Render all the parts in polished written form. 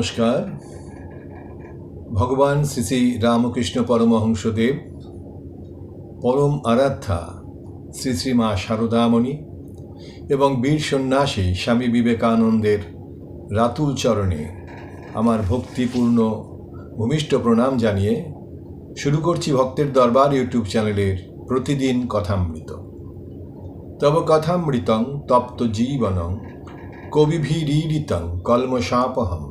নমস্কার। ভগবান শ্রী শ্রী রামকৃষ্ণ পরমহংসদেব, পরম আরাধ্যা শ্রী শ্রী মা শারদামণি এবং বীর সন্ন্যাসী স্বামী বিবেকানন্দের রাতুল চরণে আমার ভক্তিপূর্ণ ভূমিষ্ঠ প্রণাম জানিয়ে শুরু করছি ভক্তের দরবার ইউটিউব চ্যানেলের প্রতিদিন কথামৃত। তব কথামৃতং তপ্ত জীবনং কবিভিরীড়িতং কলমশাপহম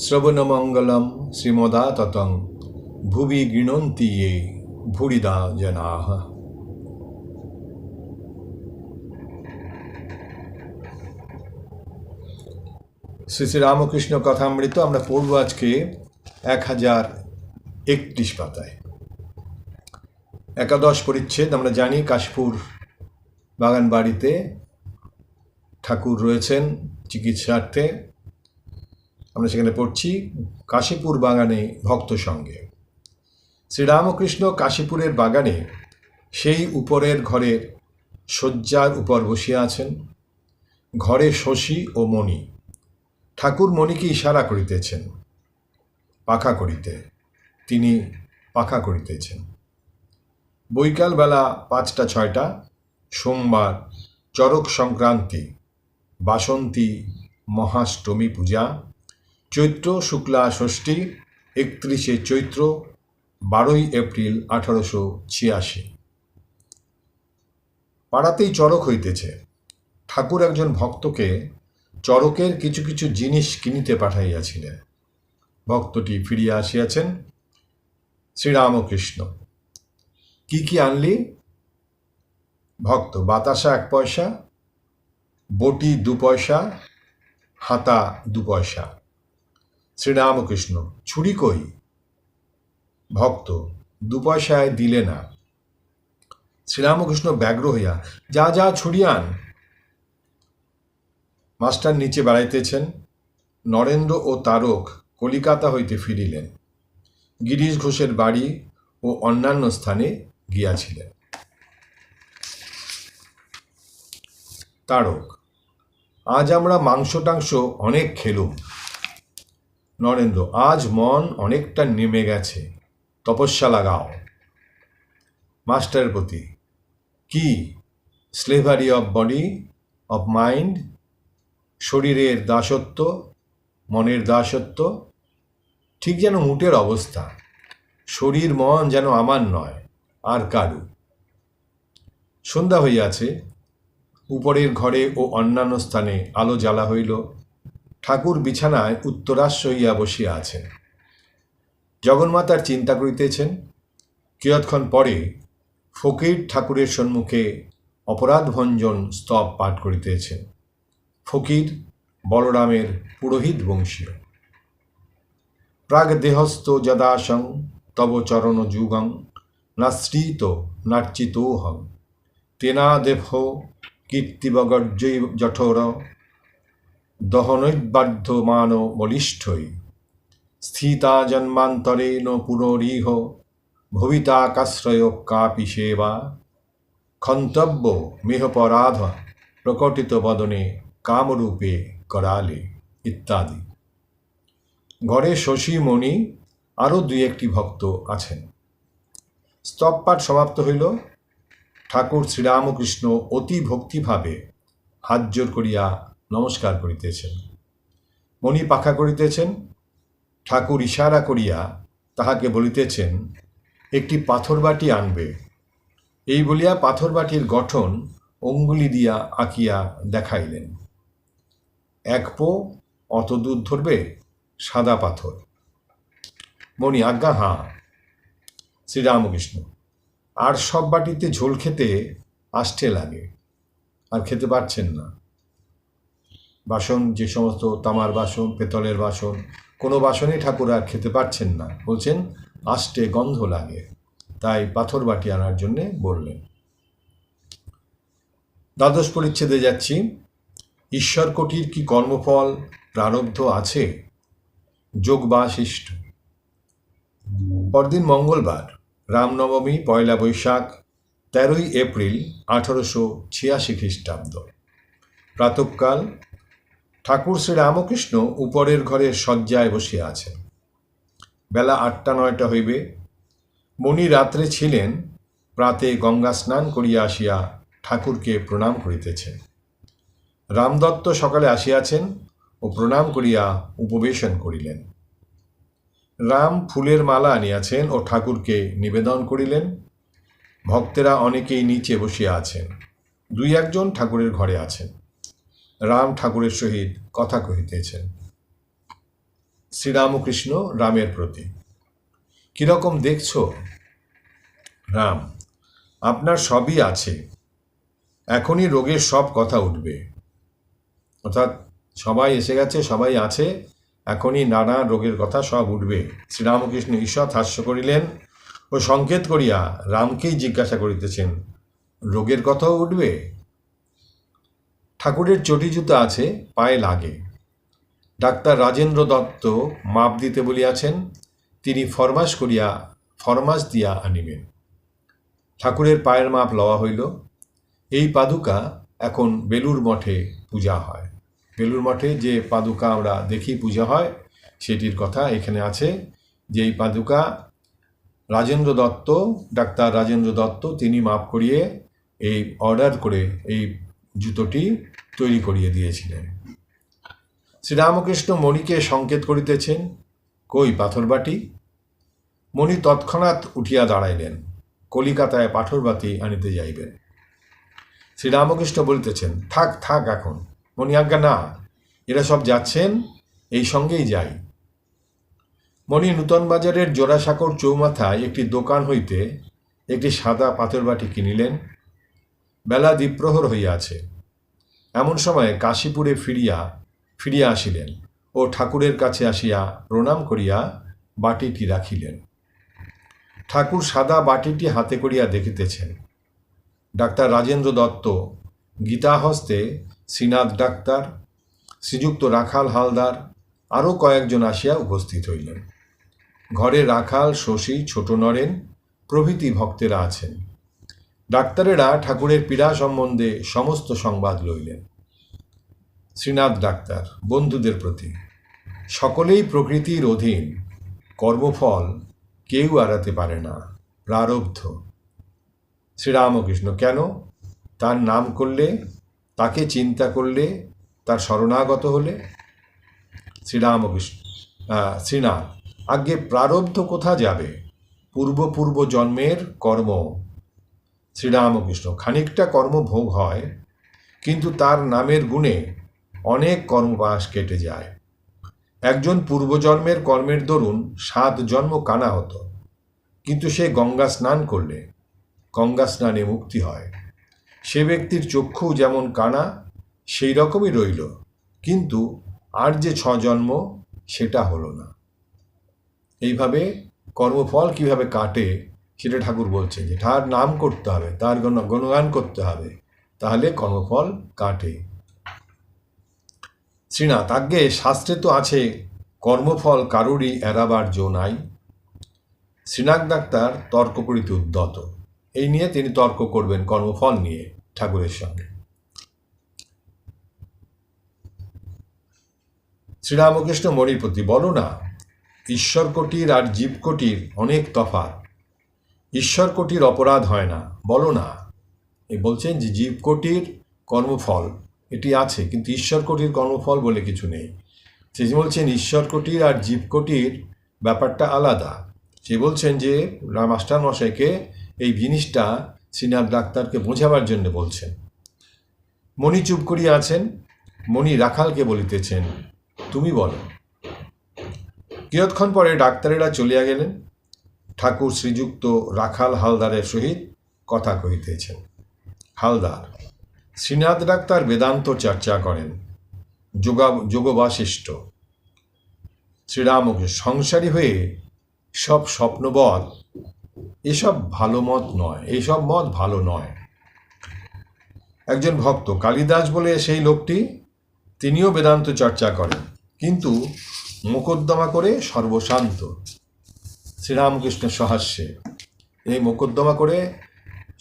শ্রবণমঙ্গলম শ্রীমদাততং ভুবি গৃণন্তি ये ভুরিদা জনাঃ। শ্রী শ্রী রামকৃষ্ণ কথামৃত আমরা পড়ব আজকে 1031 পাতায়। একাদশ পরিচ্ছেদ। আমরা জানি কাশীপুর বাগান বাড়িতে ঠাকুর রয়েছেন চিকিৎসার্থে। আমরা সেখানে পড়ছি কাশীপুর বাগানে ভক্ত সঙ্গে। শ্রীরামকৃষ্ণ কাশীপুরের বাগানে সেই উপরের ঘরের শয্যার উপর বসিয়া আছেন। ঘরে শশী ও মণি। ঠাকুর মণিকে ইশারা করিতেছেন পাখা করিতে, তিনি পাখা করিতেছেন। বৈকাল বেলা 5টা-6টা, সোমবার, চরক সংক্রান্তি, বাসন্তী মহাষ্টমী পূজা, চৈত্র শুক্লা ষষ্ঠী, 31শে চৈত্র, 12ই এপ্রিল 1886। পাড়াতেই চরক হইতেছে। ঠাকুর একজন ভক্তকে চরকের কিছু কিছু জিনিস কিনিতে পাঠাইয়াছিলেন। ভক্তটি ফিরিয়া আসিয়াছেন। শ্রীরামকৃষ্ণ: কি কি আনলি? ভক্ত: বাতাসা 1 পয়সা, বটি 2 পয়সা, হাতা 2 পয়সা। শ্রীরামকৃষ্ণ: ছুরি কই? ভক্ত: 2 পয়সায় দিলে না। শ্রীরামকৃষ্ণ ব্যগ্র হইয়া: যা যা ছুরি আন। মাস্টার নিচে বেড়াইতেছেন। নরেন্দ্র ও তারক কলিকাতা হইতে ফিরিলেন। গিরিশ ঘোষের বাড়ি ও অন্যান্য স্থানে গিয়াছিলেন। তারক: আজ আমরা মাংস টাংস অনেক খেলুম। নরেন্দ্র: আজ মন অনেকটা নেমে গেছে, তপস্যা লাগাও। মাস্টারের প্রতি: কি? Slavery of body, of mind? শরীরের দাসত্ব, মনের দাসত্ব? ঠিক যেন মুটের অবস্থা। শরীর মন যেন আমার নয়, আর কারু। সন্ধ্যা হইয়াছে। উপরের ঘরে ও অন্যান্য স্থানে আলো জ্বালা হইল। ঠাকুর বিছানায় উত্তরাশ্ব হইয়া বসিয়া আছেন। জগন্মাতার চিন্তা করিতেছেন। কিয়ৎক্ষণ পরে ফকির ঠাকুরের সম্মুখে অপরাধভঞ্জন স্তব পাঠ করিতেছেন। ফকির বলরামের পুরোহিত বংশীয়। প্রাগদেহস্থ যদাসং তব চরণ যুগং নাশ্রিত নার্চিতোহং তেনাদেভ কীর্তিবগর্জৈ জঠোর দহনৈবার্ধমান বলিষ্ঠৈ স্থিতা জন্মান্তরেণ পুনরিহ ভবিতাকাশ্রয় কাপি সেবা ক্ষন্তব্য মেহপরাধ প্রকটিত বদনে কামরূপে করালে ইত্যাদি। ঘরে শশী, মণি, আরও 2-1টি ভক্ত আছেন। স্তব পাঠ সমাপ্ত হইল। ঠাকুর শ্রীরামকৃষ্ণ অতি ভক্তিভাবে হাত জোর করিয়া নমস্কার করিতেছেন। মণি পাখা করিতেছেন। ঠাকুর ইশারা করিয়া তাহাকে বলিতেছেন একটি পাথর বাটি আনবে। এই বলিয়া পাথর বাটির গঠন অঙ্গুলি দিয়া আঁকিয়া দেখাইলেন। 1 পো, অত দুধ ধরবে, সাদা পাথর। মণি: আজ্ঞা হাঁ। শ্রীরামকৃষ্ণ: আর সব বাটিতে ঝোল খেতে আষ্টে লাগে, আর খেতে পারছেন না। বাসন, যে সমস্ত তামার বাসন, পেতলের বাসন, কোনো বাসনে ঠাকুর আর খেতে পারছেন না। বলছেন আষ্টে গন্ধ লাগে, তাই পাথর বাটি আনার জন্যে বললেন। দ্বাদশ পরিচ্ছেদে যাচ্ছি। ঈশ্বরকোটির কি কর্মফল প্রারব্ধ আছে? যোগবাশিষ্ঠ। পরদিন মঙ্গলবার, রামনবমী, 1 বৈশাখ, 13ই এপ্রিল 1886 খ্রিস্টাব্দ। প্রাতঃকাল ঠাকুর শ্রীরামকৃষ্ণ উপরের ঘরে শয্যায় বসিয়া আছেন। বেলা 8টা-9টা হইবে। মণি রাত্রে ছিলেন, প্রাতে গঙ্গা স্নান করিয়া আসিয়া ঠাকুরকে প্রণাম করিতেছেন। রামদত্ত সকালে আসিয়াছেন ও প্রণাম করিয়া উপবেশন করিলেন। রাম ফুলের মালা আনিয়াছেন ও ঠাকুরকে নিবেদন করিলেন। ভক্তেরা অনেকেই নিচে বসিয়া আছেন। 2-1 ঠাকুরের ঘরে আছেন। রাম ঠাকুরের সহিত কথা কহিতেছেন। শ্রীরামকৃষ্ণ রামের প্রতি: কিরকম দেখছ? রাম: আপনার সবই আছে, এখনই রোগের সব কথা উঠবে। অর্থাৎ সবাই এসে গেছে, সবাই আছে, এখনই নানা রোগের কথা সব উঠবে। শ্রীরামকৃষ্ণ ঈষৎ হাস্য করিলেন ও সংকেত করিয়া রামকেই জিজ্ঞাসা করিতেছেন, রোগের কথাও উঠবে? ঠাকুরের চটি জুতা আছে, পায়ে লাগে। ডাক্তার রাজেন্দ্র দত্ত মাপ দিতে বলিয়াছেন, তিনি ফরমাস দিয়া আনিবেন। ঠাকুরের পায়ের মাপ লওয়া হইল। এই পাদুকা এখন বেলুর মঠে পূজা হয়। বেলুর মঠে যে পাদুকা আমরা দেখি পূজা হয়, সেটির কথা এখানে আছে, যে এই পাদুকা ডাক্তার রাজেন্দ্র দত্ত তিনি মাপ করিয়ে এই অর্ডার করে এই জুতোটি তৈরি করিয়ে দিয়েছিলেন। শ্রীরামকৃষ্ণ মণিকে সংকেত করিতেছেন, কই পাথরবাটি? মণি তৎক্ষণাৎ উঠিয়া দাঁড়াইলেন, কলিকাতায় পাথরবাতি আনিতে যাইবেন। শ্রীরামকৃষ্ণ বলিতেছেন, থাক থাক এখন। মণি: আজ্ঞা না, এরা সব যাচ্ছেন, এই সঙ্গেই যাই। মণি নূতন বাজারের জোড়াসাঁকোর চৌমাথায় একটি দোকান হইতে একটি সাদা পাথরবাটি কিনিলেন। বেলা দ্বিপ্রহর হইয়াছে। এমন সময়ে কাশীপুরে ফিরিয়া আসিলেন ও ঠাকুরের কাছে আসিয়া প্রণাম করিয়া বাটিটি রাখিলেন। ঠাকুর সাদা বাটিটি হাতে করিয়া দেখিতেছেন। ডাক্তার রাজেন্দ্র দত্ত, গীতাহস্তে শ্রীনাথ ডাক্তার, শ্রীযুক্ত রাখাল হালদার আরও কয়েকজন আসিয়া উপস্থিত হইলেন। ঘরে রাখাল, শশী, ছোট নরেন প্রভৃতি ভক্তেরা আছেন। ডাক্তারেরা ঠাকুরের পীড়া সম্বন্ধে সমস্ত সংবাদ লইলেন। শ্রীনাথ ডাক্তার বন্ধুদের প্রতি: সকলেই প্রকৃতির অধীন, কর্মফল কেউ এড়াতে পারে না, প্রারব্ধ। শ্রীরামকৃষ্ণ: কেন? তার নাম করলে, তাকে চিন্তা করলে, তার শরণাগত হলে? শ্রীনাথ: আজ্ঞে প্রারব্ধ কোথা যাবে? পূর্ব জন্মের কর্ম। শ্রীরামকৃষ্ণ: খানিকটা কর্মভোগ হয়, কিন্তু তার নামের গুণে অনেক কর্মবাস কেটে যায়। একজন পূর্বজন্মের কর্মের দরুন 7 জন্ম কানা হতো, কিন্তু সে গঙ্গা স্নান করলে গঙ্গা স্নানে মুক্তি হয়। সে ব্যক্তির চক্ষু যেমন কানা সেই রকমই রইল, কিন্তু আর যে 6 জন্ম সেটা হলো না। এইভাবে কর্মফল কিভাবে কাটে সেটা ঠাকুর বলছেন, যে তার নাম করতে হবে, তার গুণগান করতে হবে, তাহলে কর্মফল কাটে। শ্রীনাথ: আজ্ঞে শাস্ত্রে তো আছে, কর্মফল কারুরই এড়াবার জো নাই। শ্রীনাথ ডাক্তার তর্ক করিতে উদ্যত। এই নিয়ে তিনি তর্ক করবেন কর্মফল নিয়ে ঠাকুরের সঙ্গে। শ্রীরামকৃষ্ণ মণির প্রতি: বলো না, ঈশ্বর কোটির আর জীব কোটির অনেক তফাৎ। ঈশ্বর কোটির অপরাধ হয় না, বলো না। এই বলছেন যে জীব কোটির কর্মফল এটি আছে, কিন্তু ঈশ্বর কোটির কর্মফল বলে কিছু নেই। সে বলছেন ঈশ্বর কোটির আর জীব কোটির ব্যাপারটা আলাদা। সে বলছেন যে মাস্টার মশাইকে এই জিনিসটা শ্রীনাথ ডাক্তারকে বোঝাবার জন্য বলছেন। মণি চুপ করিয়া আছেন। মণি রাখালকে বলিতেছেন, তুমি বলো। কিয়ৎক্ষণ পরে ডাক্তারেরা চলিয়া গেলেন। ঠাকুর শ্রীযুক্ত রাখাল হালদারের সহিত কথা কহিতেছেন। হালদার: শ্রীনাথ ডাক্তার বেদান্ত চর্চা করেন, যোগবাশিষ্ট। শ্রীরামকৃষ্ণ: সংসারী হয়ে সব স্বপ্নবধ, এসব ভালো মত নয়, এইসব মত ভালো নয়। একজন ভক্ত কালিদাস বলে সেই লোকটি, তিনিও বেদান্ত চর্চা করেন, কিন্তু মোকদ্দমা করে সর্বশান্ত। শ্রীরামকৃষ্ণ সহাস্যে: এই মোকদ্দমা করে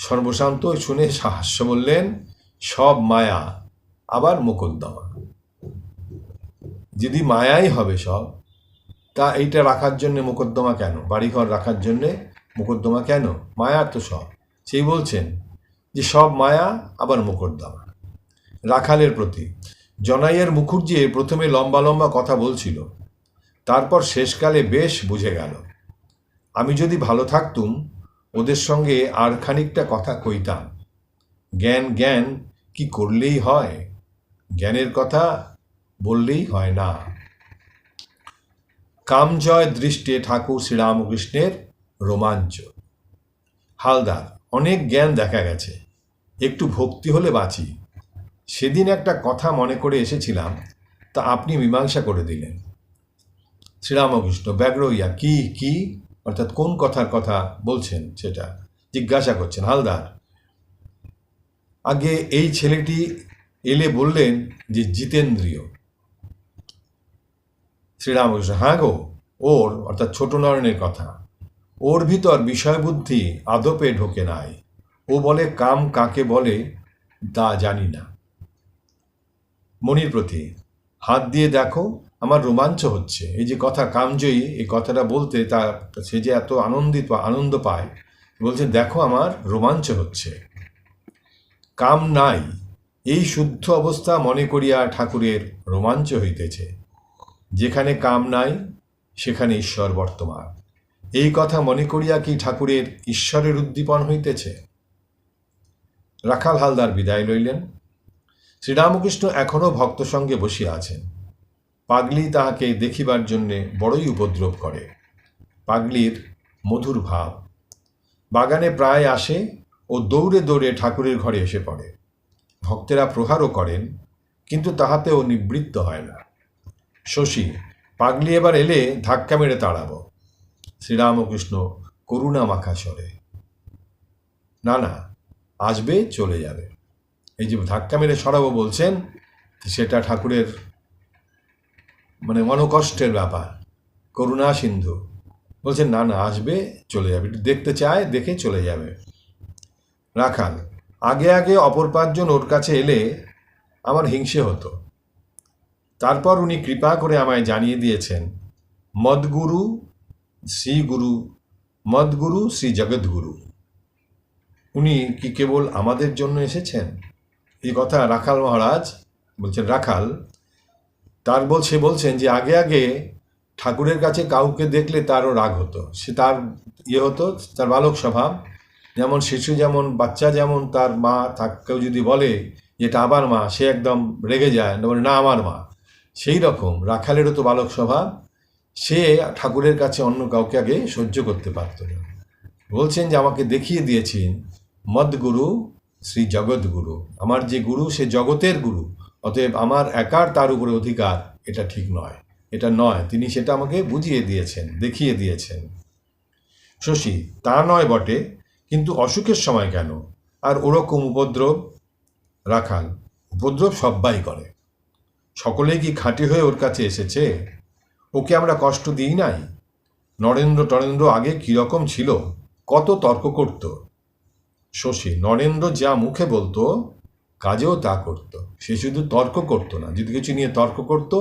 সর্বশান্ত শুনে হাস্য বললেন, সব মায়া, আবার মোকদ্দমা। যদি মায়াই হবে সব, তা এইটা রাখার জন্যে মোকদ্দমা কেন? বাড়িঘর রাখার জন্যে মোকদ্দমা কেন? মায়ার তো সব। সেই বলছেন যে সব মায়া আবার মোকদ্দমা। রাখালের প্রতি জনাইয়ের মুখুজ্জি প্রথমে লম্বা লম্বা কথা বলছিল, তারপর শেষকালে বেশ বুঝে গেল। আমি যদি ভালো থাকতুম ওদের সঙ্গে আর খানিকটা কথা কইতাম। জ্ঞান জ্ঞান কি করলেই হয়? জ্ঞানের কথা বললেই হয় না। কামজয় দৃষ্টে ঠাকুর শ্রীরামকৃষ্ণের রোমাঞ্চ। হালদার, অনেক জ্ঞান দেখা গেছে, একটু ভক্তি হলে বাঁচি। সেদিন একটা কথা মনে করে এসেছিলাম, তা আপনি মীমাংসা করে দিলেন। শ্রীরামকৃষ্ণ ব্যগ্র হইয়া কি কি অর্থাৎ কোন কথার কথা বলছেন সেটা জিজ্ঞাসা করছেন। হালদার, আগে এই ছেলেটি এলে বললেন যে জিতেন্দ্রীয়। শ্রীরামকৃষ্ণ, হ্যাঁ গো, ওর অর্থাৎ ছোট নয়নের কথা। ওর ভিতর বিষয়বুদ্ধি আদপে ঢোকে নাই। ও বলে কাম কাকে বলে তা জানি না। মনির প্রতি, হাত দিয়ে দেখো, আমার রোমাঞ্চ হচ্ছে। এই যে কথা কামজয়ী, এই কথাটা বলতে তার সে যে এত আনন্দ পায়, বলছে দেখো আমার রোমাঞ্চ হচ্ছে। কাম নাই, এই শুদ্ধ অবস্থা মনে করিয়া ঠাকুরের রোমাঞ্চ হইতেছে। যেখানে কাম নাই সেখানে ঈশ্বর বর্তমান। এই কথা মনে করিয়া কি ঠাকুরের ঈশ্বরের উদ্দীপন হইতেছে? রাখাল হালদার বিদায় লইলেন। শ্রীরামকৃষ্ণ এখনও ভক্ত সঙ্গে বসিয়া আছেন। পাগলি তাহাকে দেখিবার জন্যে বড়ই উপদ্রব করে। পাগলির মধুর ভাব। বাগানে প্রায় আসে ও দৌড়ে দৌড়ে ঠাকুরের ঘরে এসে পড়ে। ভক্তেরা প্রহারও করেন, কিন্তু তাহাতেও নিবৃত্ত হয় না। শশী, পাগলি এবার এলে ধাক্কা মেরে তাড়াব। শ্রীরামকৃষ্ণ করুণা মাখা স্বরে, না না, আসবে চলে যাবে। এই যে ধাক্কা মেরে সরাবো বলছেন, সেটা ঠাকুরের মনোকষ্টের ব্যাপার। করুণা সিন্ধু বলছেন না না, আসবে চলে যাবে, একটু দেখতে চায়, দেখে চলে যাবে। রাখাল, আগে আগে অপর পাঁচজন ওর কাছে এলে আমার হিংসে হতো। তারপর উনি কৃপা করে আমায় জানিয়ে দিয়েছেন মদগুরু শ্রী জগৎগুরু। উনি কি কেবল আমাদের জন্য এসেছেন? এই কথা রাখাল মহারাজ বলছেন। রাখাল সে বলছেন যে আগে আগে ঠাকুরের কাছে কাউকে দেখলে তারও রাগ হতো, সে তার হতো, তার বালক স্বভাব। যেমন শিশু, যেমন বাচ্চা, যেমন তার মা কেউ যদি বলে এটা আবার মা, সে একদম রেগে যায়, বলে না আমার মা। সেই রকম রাখালেরও তো বালক স্বভাব। সে ঠাকুরের কাছে অন্য কাউকে আগে সহ্য করতে পারত না। বলছেন যে আমাকে দেখিয়ে দিয়েছেন মদগুরু শ্রী জগৎগুরু। আমার যে গুরু সে জগতের গুরু, অতএব আমার একার তার উপরে অধিকার এটা ঠিক নয়, এটা নয়। তিনি সেটা আমাকে বুঝিয়ে দিয়েছেন, দেখিয়ে দিয়েছেন। শশী, তা নয় বটে, কিন্তু অসুখের সময় কেন? আর ওরকম উপদ্রব? রাখাল, উপদ্রব সব্বাই করে। সকলেই কি খাঁটি হয়ে ওর কাছে এসেছে? ওকে আমরা কষ্ট দিই নাই? নরেন্দ্র আগে কীরকম ছিল, কত তর্ক করত। শশী, নরেন্দ্র যা মুখে বলতো কাজেও তা করত। সে শুধু তর্ক করত না, যদি কিছু নিয়ে তর্ক করত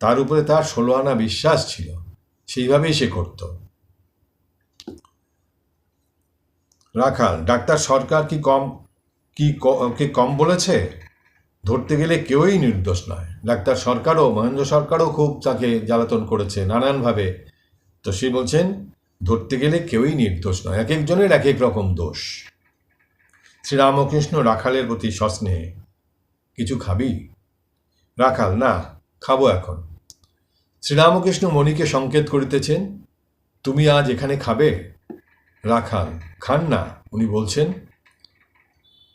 তার উপরে তার 16 আনা বিশ্বাস ছিল, সেইভাবেই সে করত। রাখাল, ডাক্তার সরকার কি কম বলেছে? ধরতে গেলে কেউই নির্দোষ নয়। ডাক্তার সরকারও, মহেন্দ্র সরকারও খুব তাকে জ্বালাতন করেছে নানানভাবে। তো সে বলছেন ধরতে গেলে কেউই নির্দোষ নয়, এক একজনের এক এক রকম দোষ। শ্রীরামকৃষ্ণ রাখালের প্রতি সস্নেহে, কিছু খাবি? রাখাল, না, খাবো এখন। শ্রীরামকৃষ্ণ মণিকে সংকেত করিতেছেন, তুমি আজ এখানে খাবে? রাখাল, খান না, উনি বলছেন।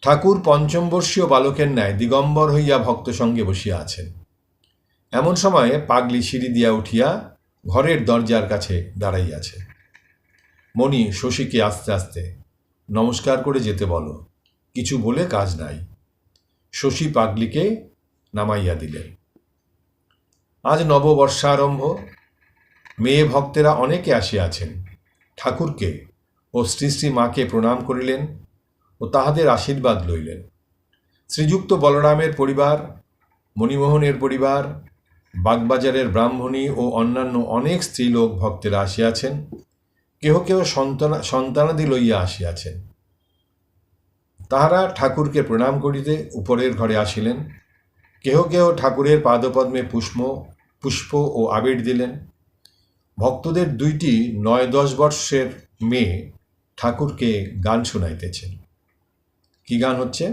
ঠাকুর পঞ্চমবর্ষীয় বালকের ন্যায় দিগম্বর হইয়া ভক্ত সঙ্গে বসিয়া আছেন। এমন সময়ে পাগলি সিঁড়ি দিয়া উঠিয়া ঘরের দরজার কাছে দাঁড়াইয়াছে। মণি শশীকে আস্তে আস্তে, নমস্কার করে যেতে বলো, কিছু বলে কাজ নাই। শশী পাগলিকে নামাইয়া দিলেন। আজ নববর্ষারম্ভ। মেয়ে ভক্তেরা অনেকে আসিয়াছেন। ঠাকুরকে ও শ্রী শ্রী মাকে প্রণাম করিলেন ও তাহাদের আশীর্বাদ লইলেন। শ্রীযুক্ত বলরামের পরিবার, মণিমোহনের পরিবার, বাগবাজারের ব্রাহ্মণী ও অন্যান্য অনেক স্ত্রীলোক ভক্তেরা আসিয়াছেন, কেহ কেহ সন্তানাদি লইয়া আসিয়াছেন। তাহারা ঠাকুরকে প্রণাম করিতে উপরের ঘরে আসিলেন। কেহ কেহ ঠাকুরের পাদপদ্মে পুষ্প ও আবির দিলেন। ভক্তদের 2টি 9-10 বর্ষের মেয়ে ঠাকুরকে গান শুনাইতেছেন। কি গান হচ্ছে?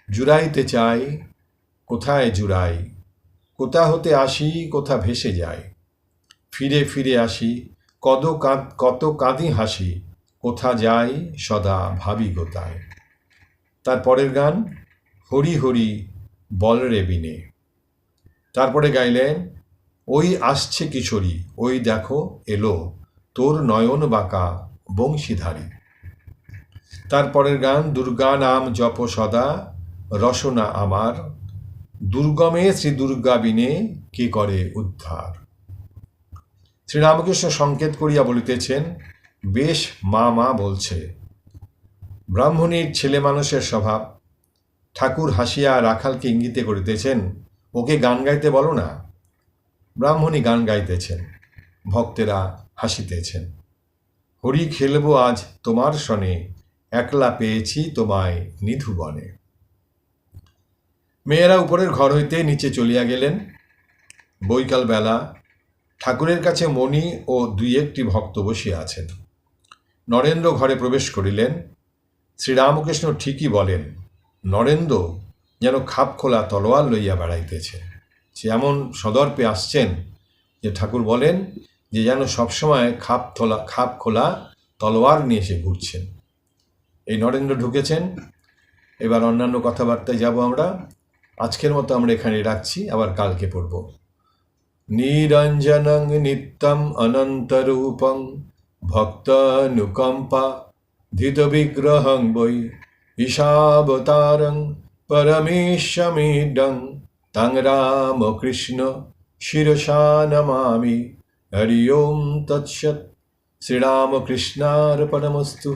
জুড়াইতে চাই কোথায় জুড়াই, কোথা হতে আসি কোথা ভেসে যায়, ফিরে ফিরে আসি কত কাঁদি হাসি, কোথা যাই সদা ভাবি গোতায়। তার পরের গান হরি হরি বল রে বিনে। তারপরে গাইলেন ওই আসছে কিশোরী, ওই দেখো এলো তোর নয়ন বাঁকা বংশীধারী। তারপরের গান দুর্গা নাম জপ সদা রসনা আমার, দুর্গমে শ্রী দুর্গা বিনে কে করে উদ্ধার। শ্রীরামকৃষ্ণ সংকেত করিয়া বলিতেছেন, বেশ মা মা বলছে। ব্রাহ্মণীর ছেলে মানুষের স্বভাব। ঠাকুর হাসিয়া রাখালকে ইঙ্গিতে করিতেছেন, ওকে গান গাইতে বলো না। ব্রাহ্মণী গান গাইতেছেন, ভক্তেরা হাসিতেছেন। হরি খেলবো আজ তোমার সনে, একলা পেয়েছি তোমায় নিধুবনে। মেয়েরা উপরের ঘর হইতে নিচে চলিয়া গেলেন। বৈকাল বেলা ঠাকুরের কাছে মণি ও 2-1টি ভক্ত বসিয়া আছেন। নরেন্দ্র ঘরে প্রবেশ করিলেন। শ্রীরামকৃষ্ণ ঠিকই বলেন, নরেন্দ্র যেন খাপ খোলা তলোয়ার লইয়া বেড়াইতেছে। সে এমন সদর্পে আসছেন যে ঠাকুর বলেন যে যেন সবসময় খাপ খোলা তলোয়ার নিয়ে এসে ঘুরছেন। এই নরেন্দ্র ঢুকেছেন। এবার অন্যান্য কথাবার্তায় যাব আমরা। আজকের মতো আমরা এখানে রাখছি, আবার কালকে পড়ব। নিরঞ্জনং নিত্যম অনন্তরূপং ভক্তানুকম্পা ধৃত বিগ্রহং বৈ ঈশাবতারং পরমেশ্বমিডং তং রামকৃষ্ণ শিরসা নমামি। হরি ওম তৎসৎ। শ্রীরামকৃষ্ণার্পণমস্তু।